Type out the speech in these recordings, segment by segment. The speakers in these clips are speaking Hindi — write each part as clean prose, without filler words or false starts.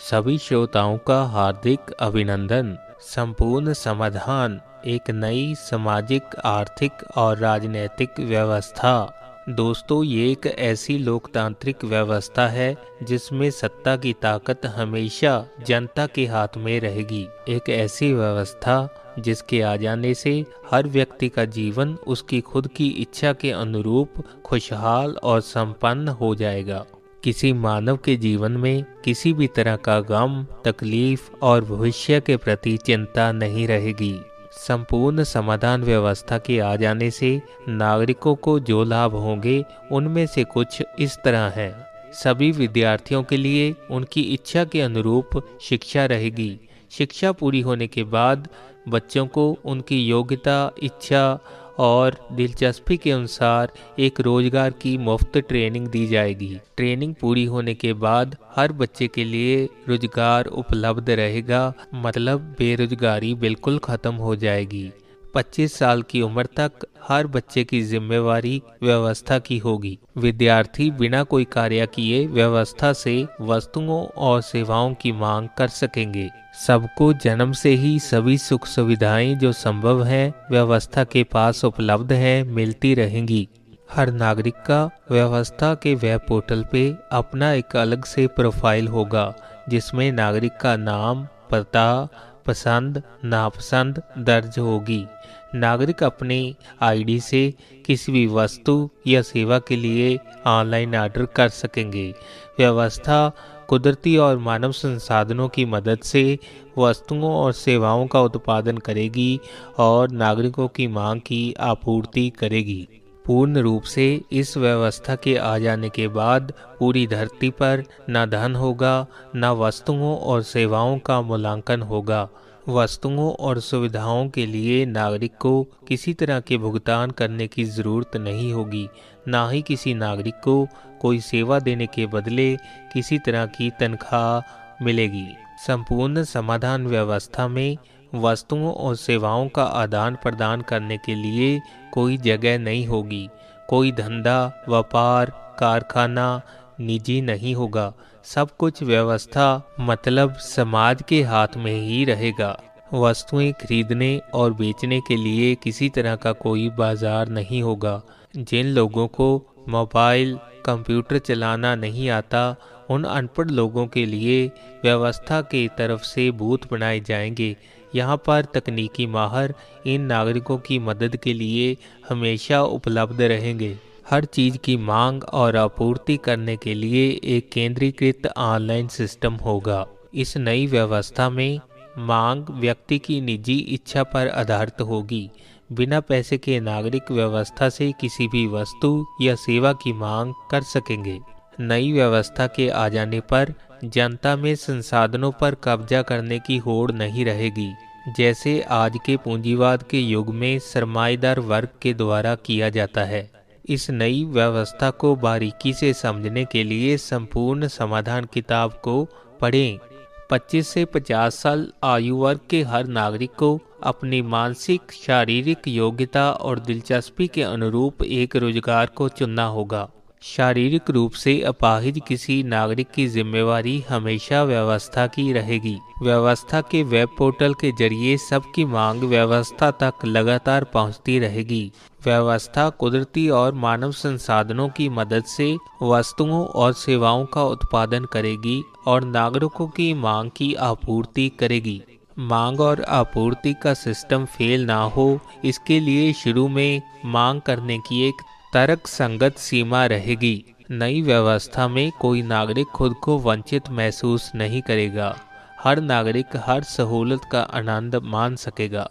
सभी श्रोताओं का हार्दिक अभिनंदन। संपूर्ण समाधान एक नई सामाजिक, आर्थिक और राजनैतिक व्यवस्था। दोस्तों, ये एक ऐसी लोकतांत्रिक व्यवस्था है जिसमें सत्ता की ताकत हमेशा जनता के हाथ में रहेगी। एक ऐसी व्यवस्था जिसके आ जाने से हर व्यक्ति का जीवन उसकी खुद की इच्छा के अनुरूप खुशहाल और संपन्न हो जाएगा। किसी मानव के जीवन में किसी भी तरह का गम, तकलीफ और भविष्य के प्रति चिंता नहीं रहेगी। संपूर्ण समाधान व्यवस्था के आ जाने से नागरिकों को जो लाभ होंगे उनमें से कुछ इस तरह हैं। सभी विद्यार्थियों के लिए उनकी इच्छा के अनुरूप शिक्षा रहेगी। शिक्षा पूरी होने के बाद बच्चों को उनकी योग्यता, इच्छा और दिलचस्पी के अनुसार एक रोजगार की मुफ्त ट्रेनिंग दी जाएगी। ट्रेनिंग पूरी होने के बाद हर बच्चे के लिए रोजगार उपलब्ध रहेगा, मतलब बेरोजगारी बिल्कुल खत्म हो जाएगी। 25 साल की उम्र तक हर बच्चे की जिम्मेवारी व्यवस्था की होगी। विद्यार्थी बिना कोई कार्य किए व्यवस्था से वस्तुओं और सेवाओं की मांग कर सकेंगे। सबको जन्म से ही सभी सुख सुविधाएं जो संभव हैं व्यवस्था के पास उपलब्ध हैं, मिलती रहेंगी। हर नागरिक का व्यवस्था के वेब पोर्टल पे अपना एक अलग से प्रोफाइल होगा, जिसमें नागरिक का नाम, पता, पसंद, नापसंद दर्ज होगी। नागरिक अपने आईडी से किसी भी वस्तु या सेवा के लिए ऑनलाइन ऑर्डर कर सकेंगे। व्यवस्था कुदरती और मानव संसाधनों की मदद से वस्तुओं और सेवाओं का उत्पादन करेगी और नागरिकों की मांग की आपूर्ति करेगी। पूर्ण रूप से इस व्यवस्था के आ जाने के बाद पूरी धरती पर न धन होगा, न वस्तुओं और सेवाओं का मूल्यांकन होगा। वस्तुओं और सुविधाओं के लिए नागरिक को किसी तरह के भुगतान करने की जरूरत नहीं होगी। ना ही किसी नागरिक को कोई सेवा देने के बदले किसी तरह की तनख्वाह मिलेगी। संपूर्ण समाधान व्यवस्था में वस्तुओं और सेवाओं का आदान प्रदान करने के लिए कोई जगह नहीं होगी। कोई धंधा, व्यापार, कारखाना निजी नहीं होगा। सब कुछ व्यवस्था मतलब समाज के हाथ में ही रहेगा। वस्तुएं खरीदने और बेचने के लिए किसी तरह का कोई बाजार नहीं होगा। जिन लोगों को मोबाइल, कंप्यूटर चलाना नहीं आता, उन अनपढ़ लोगों के लिए व्यवस्था की तरफ से बूथ बनाए जाएंगे। यहाँ पर तकनीकी माहिर इन नागरिकों की मदद के लिए हमेशा उपलब्ध रहेंगे। हर चीज़ की मांग और आपूर्ति करने के लिए एक केंद्रीकृत ऑनलाइन सिस्टम होगा। इस नई व्यवस्था में मांग व्यक्ति की निजी इच्छा पर आधारित होगी। बिना पैसे के नागरिक व्यवस्था से किसी भी वस्तु या सेवा की मांग कर सकेंगे। नई व्यवस्था के आ जाने पर जनता में संसाधनों पर कब्जा करने की होड़ नहीं रहेगी, जैसे आज के पूंजीवाद के युग में सरमाएदार वर्ग के द्वारा किया जाता है। इस नई व्यवस्था को बारीकी से समझने के लिए संपूर्ण समाधान किताब को पढ़ें। 25 से 50 साल आयु वर्ग के हर नागरिक को अपनी मानसिक, शारीरिक योग्यता और दिलचस्पी के अनुरूप एक रोजगार को चुनना होगा। शारीरिक रूप से अपाहिज किसी नागरिक की जिम्मेवारी हमेशा व्यवस्था की रहेगी। व्यवस्था के वेब पोर्टल के जरिए सबकी मांग व्यवस्था तक लगातार पहुंचती रहेगी। व्यवस्था कुदरती और मानव संसाधनों की मदद से वस्तुओं और सेवाओं का उत्पादन करेगी और नागरिकों की मांग की आपूर्ति करेगी। मांग और आपूर्ति का सिस्टम फेल ना हो, इसके लिए शुरू में मांग करने की एक तर्क संगत सीमा रहेगी। नई व्यवस्था में कोई नागरिक खुद को वंचित महसूस नहीं करेगा। हर नागरिक हर सहूलत का आनंद मान सकेगा।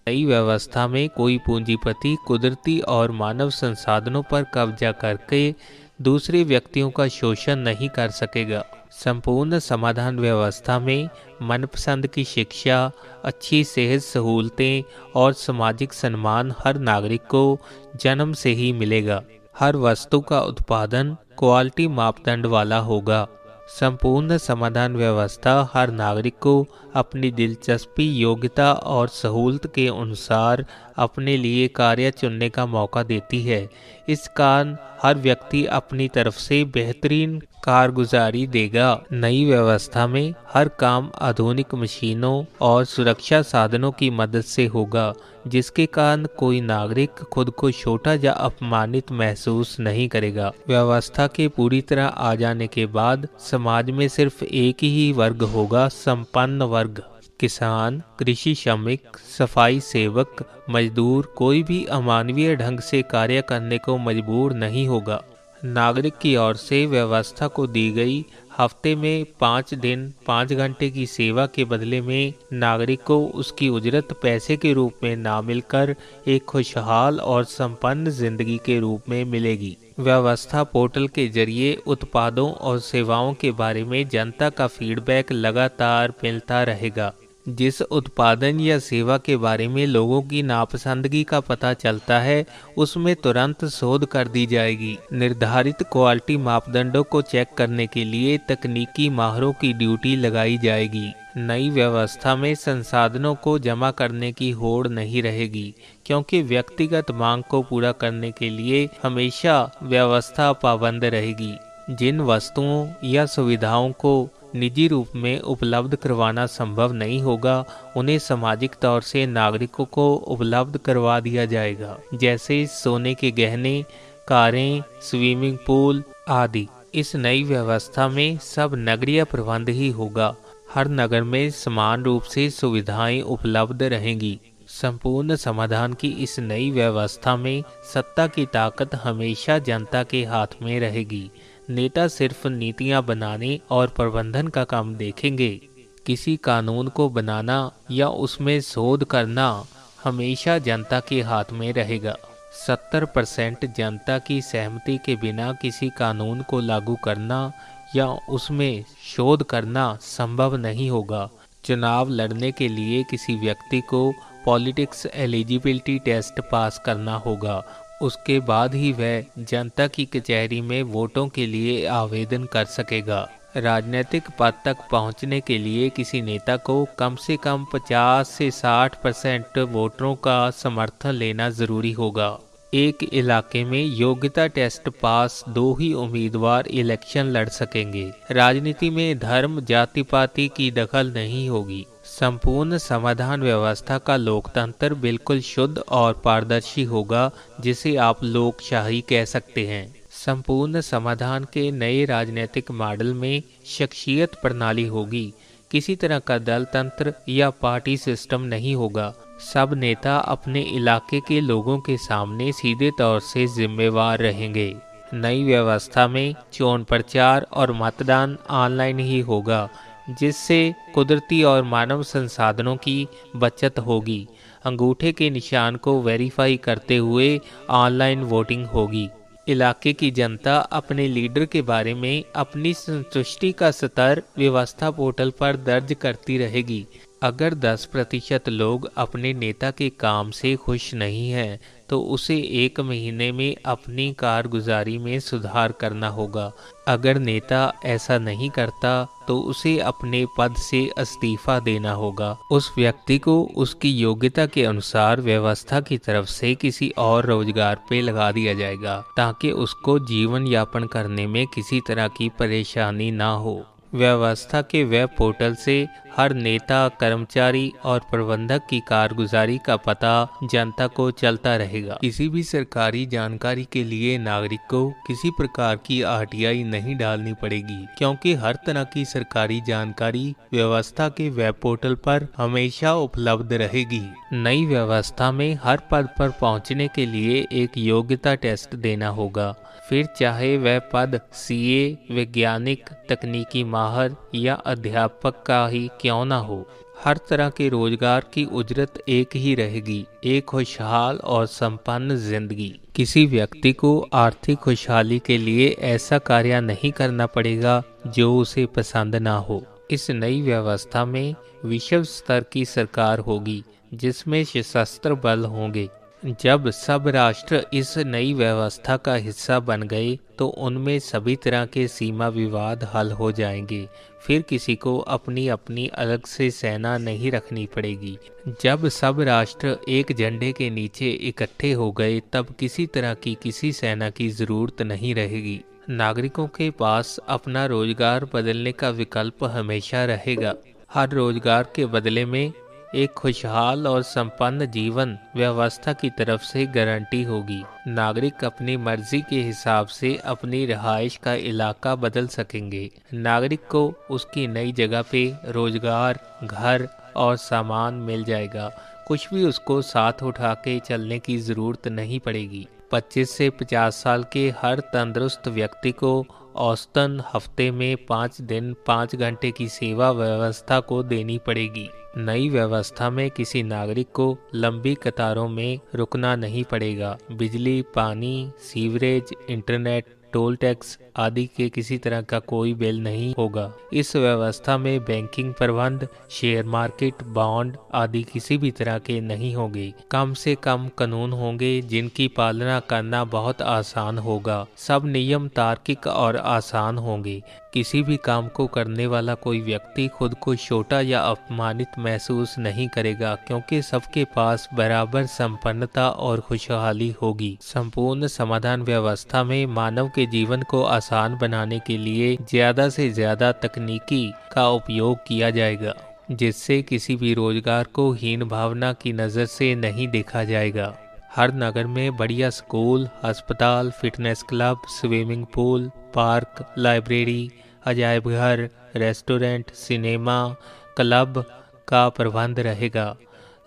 नई व्यवस्था में कोई पूंजीपति कुदरती और मानव संसाधनों पर कब्जा करके दूसरे व्यक्तियों का शोषण नहीं कर सकेगा। संपूर्ण समाधान व्यवस्था में मनपसंद की शिक्षा, अच्छी सेहत सहूलतें और सामाजिक सम्मान हर नागरिक को जन्म से ही मिलेगा। हर वस्तु का उत्पादन क्वालिटी मापदंड वाला होगा। संपूर्ण समाधान व्यवस्था हर नागरिक को अपनी दिलचस्पी, योग्यता और सहूलत के अनुसार अपने लिए कार्य चुनने का मौका देती है। इस कारण हर व्यक्ति अपनी तरफ से बेहतरीन कारगुजारी देगा। नई व्यवस्था में हर काम आधुनिक मशीनों और सुरक्षा साधनों की मदद से होगा, जिसके कारण कोई नागरिक खुद को छोटा या अपमानित महसूस नहीं करेगा। व्यवस्था के पूरी तरह आ जाने के बाद समाज में सिर्फ एक ही वर्ग होगा, संपन्न वर्ग। किसान, कृषि श्रमिक, सफाई सेवक, मजदूर, कोई भी अमानवीय ढंग से कार्य करने को मजबूर नहीं होगा। नागरिक की ओर से व्यवस्था को दी गई हफ्ते में 5 दिन 5 घंटे की सेवा के बदले में नागरिक को उसकी उजरत पैसे के रूप में ना मिलकर एक खुशहाल और संपन्न जिंदगी के रूप में मिलेगी। व्यवस्था पोर्टल के जरिए उत्पादों और सेवाओं के बारे में जनता का फीडबैक लगातार मिलता रहेगा। जिस उत्पादन या सेवा के बारे में लोगों की नापसंदगी का पता चलता है, उसमें तुरंत शोध कर दी जाएगी। निर्धारित क्वालिटी मापदंडों को चेक करने के लिए तकनीकी माहिरों की ड्यूटी लगाई जाएगी। नई व्यवस्था में संसाधनों को जमा करने की होड़ नहीं रहेगी, क्योंकि व्यक्तिगत मांग को पूरा करने के लिए हमेशा व्यवस्था पाबंद रहेगी। जिन वस्तुओं या सुविधाओं को निजी रूप में उपलब्ध करवाना संभव नहीं होगा, उन्हें सामाजिक तौर से नागरिकों को उपलब्ध करवा दिया जाएगा, जैसे सोने के गहने, कारें, स्विमिंग पूल आदि। इस नई व्यवस्था में सब नगरीय प्रबंध ही होगा। हर नगर में समान रूप से सुविधाएं उपलब्ध रहेंगी। संपूर्ण समाधान की इस नई व्यवस्था में सत्ता की ताकत हमेशा जनता के हाथ में रहेगी। नेता सिर्फ नीतियां बनाने और प्रबंधन का काम देखेंगे। किसी कानून को बनाना या उसमें शोध करना हमेशा जनता के हाथ में रहेगा। 70% जनता की सहमति के बिना किसी कानून को लागू करना या उसमें शोध करना संभव नहीं होगा। चुनाव लड़ने के लिए किसी व्यक्ति को पॉलिटिक्स एलिजिबिलिटी टेस्ट पास करना होगा। उसके बाद ही वह जनता की कचहरी में वोटों के लिए आवेदन कर सकेगा। राजनीतिक पद तक पहुंचने के लिए किसी नेता को कम से कम 50 से 60% वोटरों का समर्थन लेना जरूरी होगा। एक इलाके में योग्यता टेस्ट पास 2 ही उम्मीदवार इलेक्शन लड़ सकेंगे। राजनीति में धर्म, जाति पाति की दखल नहीं होगी। संपूर्ण समाधान व्यवस्था का लोकतंत्र बिल्कुल शुद्ध और पारदर्शी होगा, जिसे आप लोकशाही कह सकते हैं। संपूर्ण समाधान के नए राजनीतिक मॉडल में शख्सियत प्रणाली होगी। किसी तरह का दल तंत्र या पार्टी सिस्टम नहीं होगा। सब नेता अपने इलाके के लोगों के सामने सीधे तौर से जिम्मेवार रहेंगे। नई व्यवस्था में चुनाव प्रचार और मतदान ऑनलाइन ही होगा, जिससे कुदरती और मानव संसाधनों की बचत होगी। अंगूठे के निशान को वेरीफाई करते हुए ऑनलाइन वोटिंग होगी। इलाके की जनता अपने लीडर के बारे में अपनी संतुष्टि का स्तर व्यवस्था पोर्टल पर दर्ज करती रहेगी। अगर 10% लोग अपने नेता के काम से खुश नहीं हैं, तो उसे 1 महीने में अपनी कारगुजारी में सुधार करना होगा। अगर नेता ऐसा नहीं करता, तो उसे अपने पद से इस्तीफा देना होगा। उस व्यक्ति को उसकी योग्यता के अनुसार व्यवस्था की तरफ से किसी और रोजगार पे लगा दिया जाएगा, ताकि उसको जीवन यापन करने में किसी तरह की परेशानी ना हो। व्यवस्था के वेब पोर्टल से हर नेता, कर्मचारी और प्रबंधक की कारगुजारी का पता जनता को चलता रहेगा। किसी भी सरकारी जानकारी के लिए नागरिक को किसी प्रकार की आरटीआई नहीं डालनी पड़ेगी, क्योंकि हर तरह की सरकारी जानकारी व्यवस्था के वेब पोर्टल पर हमेशा उपलब्ध रहेगी। नई व्यवस्था में हर पद पर पहुंचने के लिए एक योग्यता टेस्ट देना होगा, फिर चाहे वह पद सीए, वैज्ञानिक, तकनीकी माहर या अध्यापक का ही क्यों ना हो। हर तरह के रोजगार की उजरत एक ही रहेगी, एक खुशहाल और संपन्न जिंदगी। किसी व्यक्ति को आर्थिक खुशहाली के लिए ऐसा कार्य नहीं करना पड़ेगा जो उसे पसंद ना हो। इस नई व्यवस्था में विश्व स्तर की सरकार होगी, जिसमें सशस्त्र बल होंगे। जब सब राष्ट्र इस नई व्यवस्था का हिस्सा बन गए, तो उनमें सभी तरह के सीमा विवाद हल हो जाएंगे। फिर किसी को अपनी अपनी अलग से सेना नहीं रखनी पड़ेगी। जब सब राष्ट्र एक झंडे के नीचे इकट्ठे हो गए, तब किसी तरह की किसी सेना की जरूरत नहीं रहेगी। नागरिकों के पास अपना रोजगार बदलने का विकल्प हमेशा रहेगा। हर रोजगार के बदले में एक खुशहाल और संपन्न जीवन व्यवस्था की तरफ से गारंटी होगी। नागरिक अपनी मर्जी के हिसाब से अपनी रिहाइश का इलाका बदल सकेंगे। नागरिक को उसकी नई जगह पे रोजगार, घर और सामान मिल जाएगा। कुछ भी उसको साथ उठा के चलने की ज़रूरत नहीं पड़ेगी। 25 से 50 साल के हर तंदुरुस्त व्यक्ति को औसतन हफ्ते में 5 दिन 5 घंटे की सेवा व्यवस्था को देनी पड़ेगी। नई व्यवस्था में किसी नागरिक को लंबी कतारों में रुकना नहीं पड़ेगा। बिजली, पानी, सीवरेज, इंटरनेट, टोल टैक्स आदि के किसी तरह का कोई बिल नहीं होगा। इस व्यवस्था में बैंकिंग प्रबंध, शेयर मार्केट, बॉन्ड आदि किसी भी तरह के नहीं होंगे। कम से कम कानून होंगे जिनकी पालना करना बहुत आसान होगा। सब नियम तार्किक और आसान होंगे। किसी भी काम को करने वाला कोई व्यक्ति खुद को छोटा या अपमानित महसूस नहीं करेगा, क्योंकि सबके पास बराबर संपन्नता और खुशहाली होगी। संपूर्ण समाधान व्यवस्था में मानव के जीवन को आसान बनाने के लिए ज्यादा से ज्यादा तकनीकी का उपयोग किया जाएगा, जिससे किसी भी रोजगार को हीन भावना की नज़र से नहीं देखा जाएगा। हर नगर में बढ़िया स्कूल, अस्पताल, fitness club, swimming pool, park, library, अजायब घर, रेस्टोरेंट, सिनेमा, क्लब का प्रबंध रहेगा।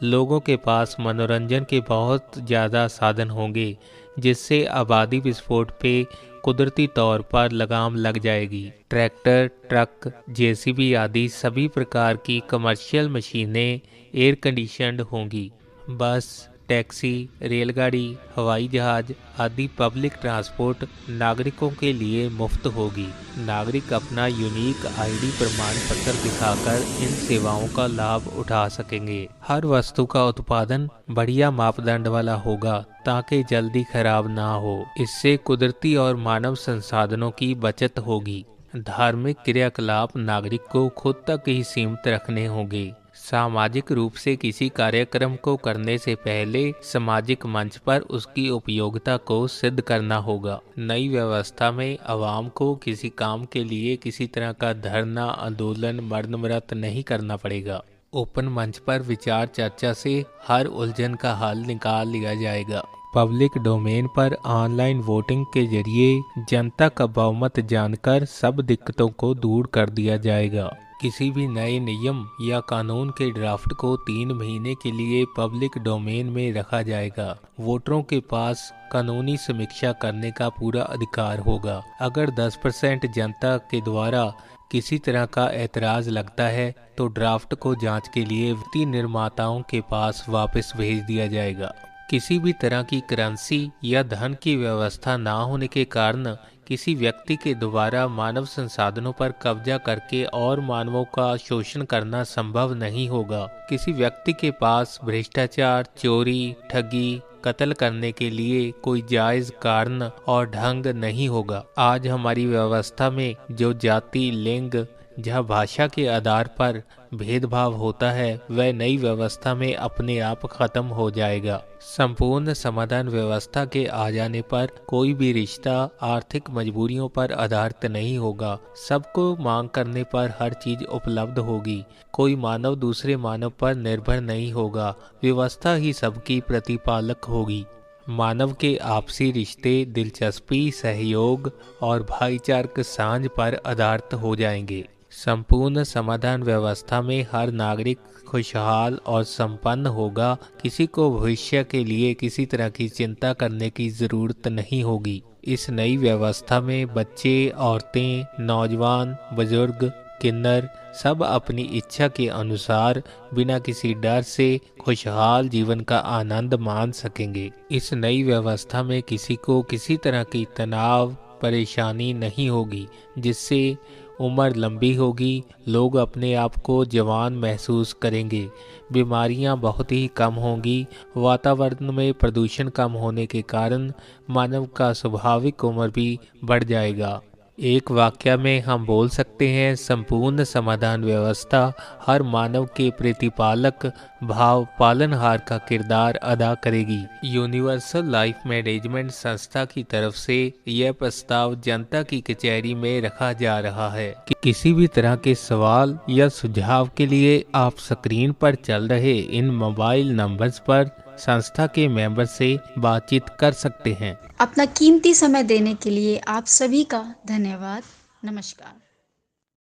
लोगों के पास मनोरंजन के बहुत ज़्यादा साधन होंगे, जिससे आबादी विस्फोट पे कुदरती तौर पर लगाम लग जाएगी। ट्रैक्टर, ट्रक, जेसीबी आदि सभी प्रकार की कमर्शियल मशीनें एयर कंडीशन्ड होंगी। बस, टैक्सी, रेलगाड़ी, हवाई जहाज आदि पब्लिक ट्रांसपोर्ट नागरिकों के लिए मुफ्त होगी। नागरिक अपना यूनिक आईडी प्रमाण पत्र दिखाकर इन सेवाओं का लाभ उठा सकेंगे। हर वस्तु का उत्पादन बढ़िया मापदंड वाला होगा, ताकि जल्दी खराब ना हो। इससे कुदरती और मानव संसाधनों की बचत होगी। धार्मिक क्रियाकलाप नागरिक को खुद तक ही सीमित रखने होंगे। सामाजिक रूप से किसी कार्यक्रम को करने से पहले सामाजिक मंच पर उसकी उपयोगिता को सिद्ध करना होगा। नई व्यवस्था में आवाम को किसी काम के लिए किसी तरह का धरना, आंदोलन, मरण व्रत नहीं करना पड़ेगा। ओपन मंच पर विचार चर्चा से हर उलझन का हल निकाल लिया जाएगा। पब्लिक डोमेन पर ऑनलाइन वोटिंग के जरिए जनता का बहुमत जानकर सब दिक्कतों को दूर कर दिया जाएगा। किसी भी नए नियम या कानून के ड्राफ्ट को 3 महीने के लिए पब्लिक डोमेन में रखा जाएगा। वोटरों के पास कानूनी समीक्षा करने का पूरा अधिकार होगा। अगर 10% जनता के द्वारा किसी तरह का ऐतराज लगता है तो ड्राफ्ट को जांच के लिए वित्तीय निर्माताओं के पास वापस भेज दिया जाएगा। किसी भी तरह की करेंसी या धन की व्यवस्था ना होने के कारण किसी व्यक्ति के द्वारा मानव संसाधनों पर कब्जा करके और मानवों का शोषण करना संभव नहीं होगा। किसी व्यक्ति के पास भ्रष्टाचार, चोरी, ठगी, कत्ल करने के लिए कोई जायज कारण और ढंग नहीं होगा। आज हमारी व्यवस्था में जो जाति, लिंग, जहाँ भाषा के आधार पर भेदभाव होता है, वह नई व्यवस्था में अपने आप खत्म हो जाएगा। संपूर्ण समाधान व्यवस्था के आ जाने पर कोई भी रिश्ता आर्थिक मजबूरियों पर आधारित नहीं होगा। सबको मांग करने पर हर चीज उपलब्ध होगी। कोई मानव दूसरे मानव पर निर्भर नहीं होगा। व्यवस्था ही सबकी प्रतिपालक होगी। मानव के आपसी रिश्ते दिलचस्पी, सहयोग और भाईचारक साझ पर आधारित हो जाएंगे। संपूर्ण समाधान व्यवस्था में हर नागरिक खुशहाल और संपन्न होगा। किसी को भविष्य के लिए किसी तरह की चिंता करने की जरूरत नहीं होगी। इस नई व्यवस्था में बच्चे, औरतें, नौजवान, बुजुर्ग, किन्नर सब अपनी इच्छा के अनुसार बिना किसी डर से खुशहाल जीवन का आनंद मान सकेंगे। इस नई व्यवस्था में किसी को किसी तरह की तनाव, परेशानी नहीं होगी, जिससे उम्र लंबी होगी। लोग अपने आप को जवान महसूस करेंगे। बीमारियां बहुत ही कम होंगी। वातावरण में प्रदूषण कम होने के कारण मानव का स्वाभाविक उम्र भी बढ़ जाएगा। एक वाक्य में हम बोल सकते हैं, संपूर्ण समाधान व्यवस्था हर मानव के प्रतिपालक भाव पालनहार का किरदार अदा करेगी। यूनिवर्सल लाइफ मैनेजमेंट संस्था की तरफ से यह प्रस्ताव जनता की कचहरी में रखा जा रहा है कि किसी भी तरह के सवाल या सुझाव के लिए आप स्क्रीन पर चल रहे इन मोबाइल नंबर्स पर संस्था के मेंबर से बातचीत कर सकते हैं। अपना कीमती समय देने के लिए आप सभी का धन्यवाद। नमस्कार।